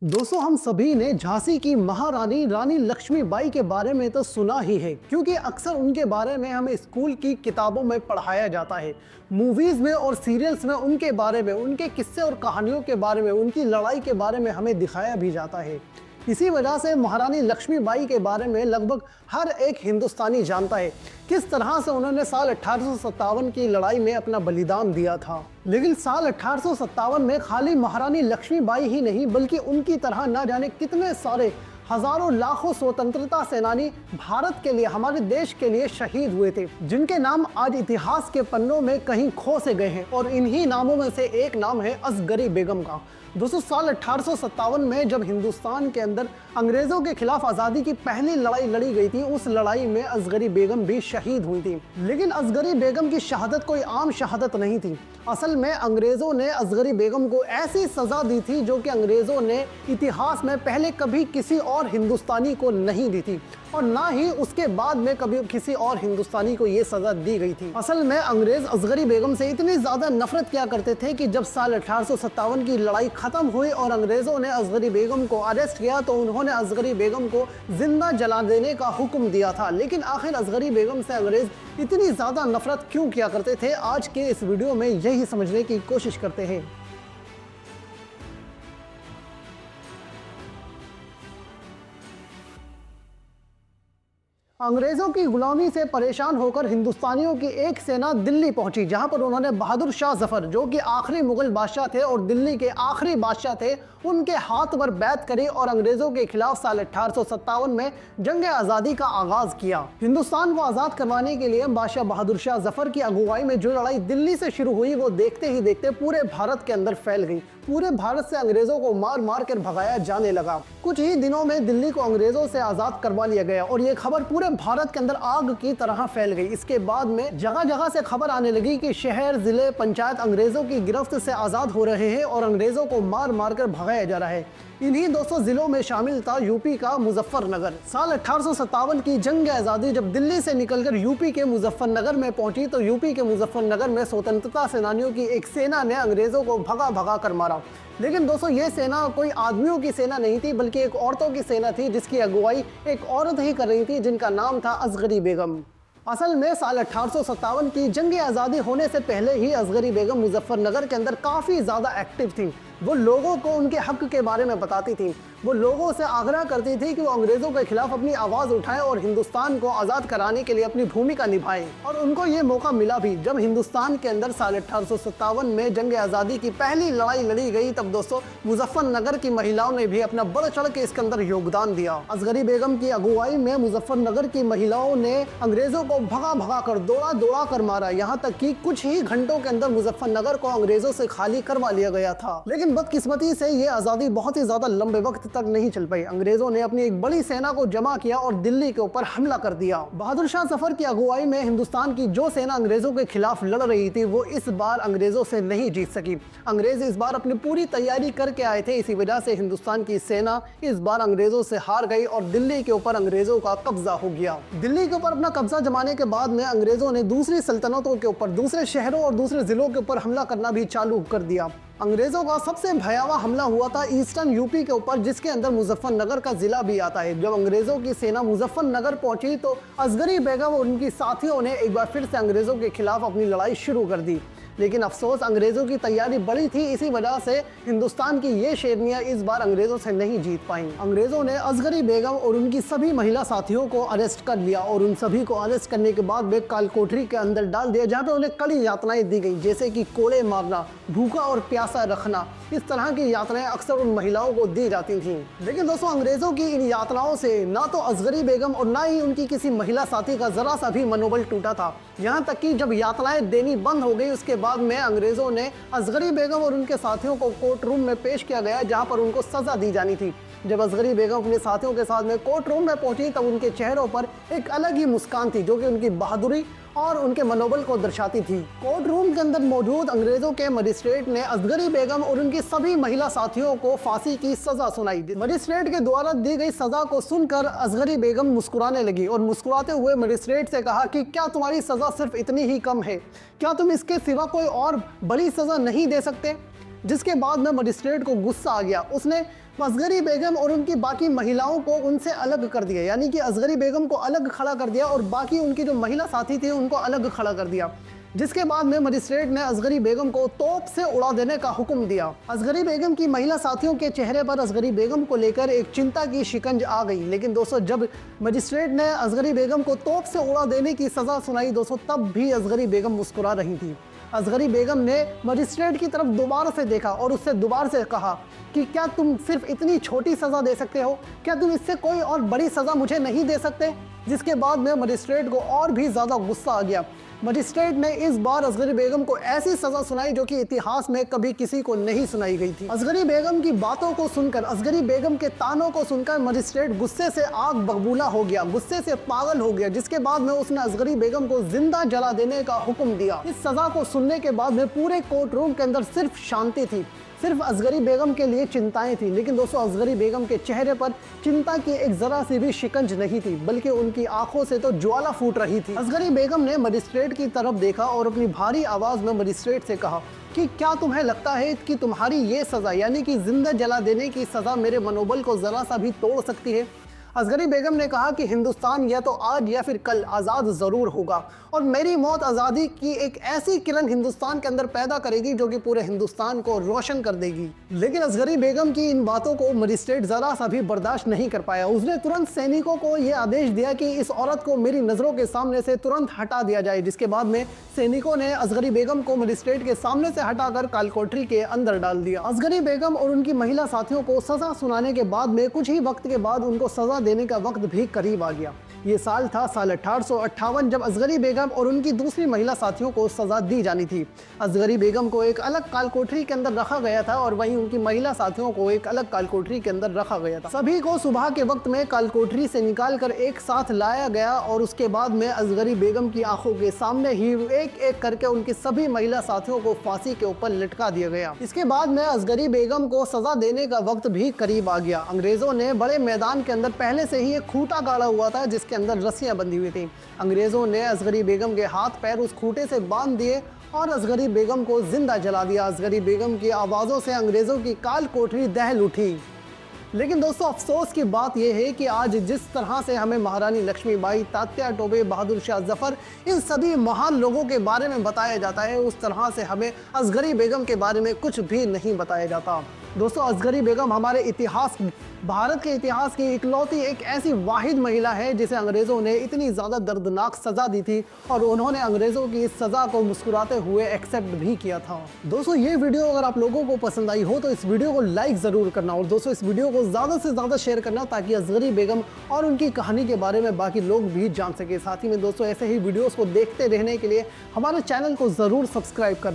दोस्तों, हम सभी ने झांसी की महारानी रानी लक्ष्मीबाई के बारे में तो सुना ही है, क्योंकि अक्सर उनके बारे में हमें स्कूल की किताबों में पढ़ाया जाता है। मूवीज़ में और सीरियल्स में उनके बारे में, उनके किस्से और कहानियों के बारे में, उनकी लड़ाई के बारे में हमें दिखाया भी जाता है। इसी वजह से महारानी लक्ष्मीबाई के बारे में लगभग हर एक हिंदुस्तानी जानता है किस तरह से उन्होंने साल 1857 की लड़ाई में अपना बलिदान दिया था। लेकिन साल 1857 में खाली महारानी लक्ष्मीबाई ही नहीं, बल्कि उनकी तरह ना जाने कितने सारे हजारों लाखों स्वतंत्रता सेनानी भारत के लिए, हमारे देश के लिए शहीद हुए थे, जिनके नाम आज इतिहास के पन्नों में कहीं खो से गए हैं। और इन्हीं नामों में से एक नाम है असगरी बेगम का। दोस्तों, साल 1857 में जब हिंदुस्तान के अंदर अंग्रेजों के खिलाफ आज़ादी की पहली लड़ाई लड़ी गई थी, उस लड़ाई में असगरी बेगम भी शहीद हुई थी। लेकिन असगरी बेगम की शहादत कोई आम शहादत नहीं थी। असल में अंग्रेज़ों ने असगरी बेगम को ऐसी सज़ा दी थी जो कि अंग्रेज़ों ने इतिहास में पहले कभी किसी और हिंदुस्तानी को नहीं दी थी, और ना ही उसके बाद में कभी किसी और हिंदुस्तानी को ये सज़ा दी गई थी। असल में अंग्रेज़ असगरी बेगम से इतनी ज़्यादा नफरत किया करते थे कि जब साल 1857 की लड़ाई ख़त्म हुई और अंग्रेज़ों ने असगरी बेगम को अरेस्ट किया, तो उन्होंने असगरी बेगम को जिंदा जला देने का हुक्म दिया था। लेकिन आखिर असगरी बेगम से अंग्रेज़ इतनी ज़्यादा नफरत क्यों किया करते थे, आज के इस वीडियो में यही समझने की कोशिश करते हैं। अंग्रेजों की गुलामी से परेशान होकर हिंदुस्तानियों की एक सेना दिल्ली पहुंची, जहां पर उन्होंने बहादुर शाह जफर, जो कि आखिरी मुगल बादशाह थे और दिल्ली के आखिरी बादशाह थे, उनके हाथ पर बैत करी और अंग्रेजों के खिलाफ साल 1857 में जंग आज़ादी का आगाज किया। हिंदुस्तान को आज़ाद करवाने के लिए बादशाह बहादुर शाह जफर की अगुवाई में जो लड़ाई दिल्ली से शुरू हुई, वो देखते ही देखते पूरे भारत के अंदर फैल गई। पूरे भारत से अंग्रेजों को मार मार कर भगाया जाने लगा। कुछ ही दिनों में दिल्ली को अंग्रेजों से आज़ाद करवा लिया गया और ये खबर पूरे भारत के अंदर आग की तरह फैल गई। इसके बाद में जगह जगह से खबर आने लगी कि शहर, जिले, पंचायत अंग्रेजों की गिरफ्त से आज़ाद हो रहे हैं और अंग्रेजों को मार मार कर भगाया जा रहा है। इन्हीं 200 जिलों में शामिल था यूपी का मुजफ्फरनगर। साल 1857 की जंग आज़ादी जब दिल्ली से निकलकर यूपी के मुजफ्फरनगर में पहुंची, तो यूपी के मुजफ्फरनगर में स्वतंत्रता सेनानियों की एक सेना ने अंग्रेजों को भगा भगा कर मारा। लेकिन दोस्तों, ये सेना कोई आदमियों की सेना नहीं थी, बल्कि एक औरतों की सेना थी, जिसकी अगुवाई एक औरत ही कर रही थी, जिनका नाम था असगरी बेगम। असल में साल 1857 की जंग आज़ादी होने से पहले ही असगरी बेगम मुजफ्फरनगर के अंदर काफ़ी ज़्यादा एक्टिव थी। वो लोगों को उनके हक के बारे में बताती थी। वो लोगों से आग्रह करती थी कि वो अंग्रेज़ों के खिलाफ अपनी आवाज़ उठाएं और हिंदुस्तान को आज़ाद कराने के लिए अपनी भूमिका निभाएं। और उनको ये मौका मिला भी। जब हिंदुस्तान के अंदर साल 1857 में जंग आज़ादी की पहली लड़ाई लड़ी गई, तब दोस्तों मुजफ्फरनगर की महिलाओं ने भी अपना बढ़ चढ़ के इसके अंदर योगदान दिया। असगरी बेगम की अगुवाई में मुजफ्फरनगर की महिलाओं ने अंग्रेज़ों को भगा भगा कर, दौड़ा दौड़ा कर मारा। यहाँ तक कि कुछ ही घंटों के अंदर मुजफ्फरनगर को अंग्रेज़ों से खाली करवा लिया गया था। लेकिन बदकिस्मती से ये आज़ादी बहुत ही ज़्यादा लंबे वक्त तक नहीं चल पाई। अंग्रेज़ों ने अपनी एक बड़ी सेना को जमा किया और दिल्ली के ऊपर हमला कर दिया। बहादुर शाह जफर की अगुवाई में हिंदुस्तान की जो सेना अंग्रेज़ों के खिलाफ लड़ रही थी, वो इस बार अंग्रेज़ों से नहीं जीत सकी। अंग्रेज़ इस बार अपनी पूरी तैयारी करके आए थे। इसी वजह से हिंदुस्तान की सेना इस बार अंग्रेज़ों से हार गई और दिल्ली के ऊपर अंग्रेज़ों का कब्जा हो गया। दिल्ली के ऊपर अपना कब्जा जमाने के बाद में अंग्रेज़ों ने दूसरी सल्तनतों के ऊपर, दूसरे शहरों और दूसरे जिलों के ऊपर हमला करना भी चालू कर दिया। अंग्रेजों का सबसे भयावह हमला हुआ था ईस्टर्न यूपी के ऊपर, जिसके अंदर मुजफ्फरनगर का जिला भी आता है। जब अंग्रेजों की सेना मुजफ्फरनगर पहुंची, तो असगरी बेगम और उनकी साथियों ने एक बार फिर से अंग्रेजों के खिलाफ अपनी लड़ाई शुरू कर दी। लेकिन अफसोस, अंग्रेज़ों की तैयारी बड़ी थी। इसी वजह से हिंदुस्तान की ये शेरनियाँ इस बार अंग्रेज़ों से नहीं जीत पाईं। अंग्रेज़ों ने असगरी बेगम और उनकी सभी महिला साथियों को अरेस्ट कर लिया और उन सभी को अरेस्ट करने के बाद वे काल कोठरी के अंदर डाल दिया, जहाँ पर उन्हें कड़ी यातनाएं दी गई, जैसे कि कोड़े मारना, भूखा और प्यासा रखना। इस तरह की यातनाएं अक्सर उन महिलाओं को दी जाती थीं। लेकिन दोस्तों, अंग्रेज़ों की इन यातनाओं से ना तो असगरी बेगम और ना ही उनकी किसी महिला साथी का ज़रा सा भी मनोबल टूटा था। यहाँ तक कि जब यातनाएं देनी बंद हो गई, उसके बाद में अंग्रेज़ों ने असगरी बेगम और उनके साथियों को कोर्ट रूम में पेश किया गया, जहाँ पर उनको सज़ा दी जानी थी। जब असगरी बेगम अपने साथियों के साथ में कोर्ट रूम में पहुंची, तब उनके चेहरों पर एक अलग ही मुस्कान थी, जो कि उनकी बहादुरी और उनके मनोबल को दर्शाती थी। कोर्ट रूम के अंदर मौजूद अंग्रेजों के मजिस्ट्रेट ने असगरी बेगम और उनकी सभी महिला साथियों को फांसी की सजा सुनाई। मजिस्ट्रेट के द्वारा दी गई सजा को सुनकर असगरी बेगम मुस्कुराने लगी और मुस्कुराते हुए मजिस्ट्रेट से कहा कि क्या तुम्हारी सजा सिर्फ इतनी ही कम है? क्या तुम इसके सिवा कोई और बड़ी सजा नहीं दे सकते? जिसके बाद में मजिस्ट्रेट को गुस्सा आ गया। उसने असगरी बेगम और उनकी बाकी महिलाओं को उनसे अलग कर दिया, यानी कि असगरी बेगम को अलग खड़ा कर दिया और बाकी उनकी जो महिला साथी थे उनको अलग खड़ा कर दिया। जिसके बाद में मजिस्ट्रेट ने असगरी बेगम को तोप से उड़ा देने का हुक्म दिया। असगरी बेगम की महिला साथियों के चेहरे पर असगरी बेगम को लेकर एक चिंता की शिकंज आ गई। लेकिन दोस्तों, जब मजिस्ट्रेट ने असगरी बेगम को तोप से उड़ा देने की सज़ा सुनाई दोस्तों, तब भी असगरी बेगम मुस्कुरा रही थी। असगरी बेगम ने मजिस्ट्रेट की तरफ दोबारा से देखा और उससे दोबारा से कहा कि क्या तुम सिर्फ इतनी छोटी सज़ा दे सकते हो? क्या तुम इससे कोई और बड़ी सज़ा मुझे नहीं दे सकते? जिसके बाद में मजिस्ट्रेट को और भी ज़्यादा गुस्सा आ गया। मजिस्ट्रेट ने इस बार असगरी बेगम को ऐसी सज़ा सुनाई जो कि इतिहास में कभी किसी को नहीं सुनाई गई थी। असगरी बेगम की बातों को सुनकर, असगरी बेगम के तानों को सुनकर मजिस्ट्रेट गुस्से से आग बबूला हो गया, गुस्से से पागल हो गया। जिसके बाद में उसने असगरी बेगम को जिंदा जला देने का हुक्म दिया। इस सज़ा को सुनने के बाद में पूरे कोर्ट रूम के अंदर सिर्फ शांति थी, सिर्फ असगरी बेगम के लिए चिंताएं थी। लेकिन दोस्तों, असगरी बेगम के चेहरे पर चिंता की एक जरा सी भी शिकंज नहीं थी, बल्कि उनकी आंखों से तो ज्वाला फूट रही थी। असगरी बेगम ने मजिस्ट्रेट की तरफ देखा और अपनी भारी आवाज में मजिस्ट्रेट से कहा कि क्या तुम्हें लगता है कि तुम्हारी ये सज़ा, यानी कि जिंदा जला देने की सज़ा, मेरे मनोबल को ज़रा सा भी तोड़ सकती है? असगरी बेगम ने कहा कि हिंदुस्तान या तो आज या फिर कल आज़ाद ज़रूर होगा और मेरी मौत आज़ादी की एक ऐसी किरण हिंदुस्तान के अंदर पैदा करेगी जो कि पूरे हिंदुस्तान को रोशन कर देगी। लेकिन असगरी बेगम की इन बातों को मजिस्ट्रेट ज़रा सा भी बर्दाश्त नहीं कर पाया। उसने तुरंत सैनिकों को यह आदेश दिया कि इस औरत को मेरी नज़रों के सामने से तुरंत हटा दिया जाए। जिसके बाद में सैनिकों ने असगरी बेगम को मजिस्ट्रेट के सामने से हटाकर कालकोठरी के अंदर डाल दिया। असगरी बेगम और उनकी महिला साथियों को सज़ा सुनाने के बाद में कुछ ही वक्त के बाद उनको सज़ा देने का वक्त भी करीब आ गया। ये साल था साल 1858, जब असगरी बेगम और उनकी दूसरी महिला साथियों को सज़ा दी जानी थी। असगरी बेगम को एक अलग कालकोठरी के अंदर रखा गया था और वहीं उनकी महिला साथियों को एक अलग कालकोठरी के अंदर रखा गया था। सभी को सुबह के वक्त में कालकोठरी से निकालकर एक साथ लाया गया और उसके बाद में असगरी बेगम की आंखों के सामने ही एक एक करके उनकी सभी महिला साथियों को फांसी के ऊपर लटका दिया गया। इसके बाद में असगरी बेगम को सज़ा देने का वक्त भी करीब आ गया। अंग्रेज़ों ने बड़े मैदान के अंदर पहले से ही एक खूंटा गाड़ा हुआ था जिसके अंदर रस्सियां बंधी हुई थी। अंग्रेजों ने असगरी बेगम के हाथ पैर उस खूंटे से बांध दिए और असगरी बेगम को जिंदा जला दिया। असगरी बेगम की आवाज़ों से अंग्रेज़ों की कालकोठरी दहल उठी। लेकिन दोस्तों, अफसोस की बात यह है कि आज जिस तरह से हमें महारानी लक्ष्मीबाई, तात्या टोपे, बहादुर शाह जफर, इन सभी महान लोगों के बारे में बताया जाता है, उस तरह से हमें असगरी बेगम के बारे में कुछ भी नहीं बताया जाता। दोस्तों, असगरी बेगम हमारे इतिहास, भारत के इतिहास की इकलौती एक ऐसी वाहिद महिला है जिसे अंग्रेज़ों ने इतनी ज़्यादा दर्दनाक सज़ा दी थी और उन्होंने अंग्रेज़ों की इस सज़ा को मुस्कुराते हुए एक्सेप्ट भी किया था। दोस्तों, ये वीडियो अगर आप लोगों को पसंद आई हो तो इस वीडियो को लाइक ज़रूर करना और दोस्तों इस वीडियो को ज़्यादा से ज़्यादा शेयर करना ताकि असगरी बेगम और उनकी कहानी के बारे में बाकी लोग भी जान सके। साथ ही में दोस्तों, ऐसे ही वीडियोज़ को देखते रहने के लिए हमारे चैनल को ज़रूर सब्सक्राइब करना।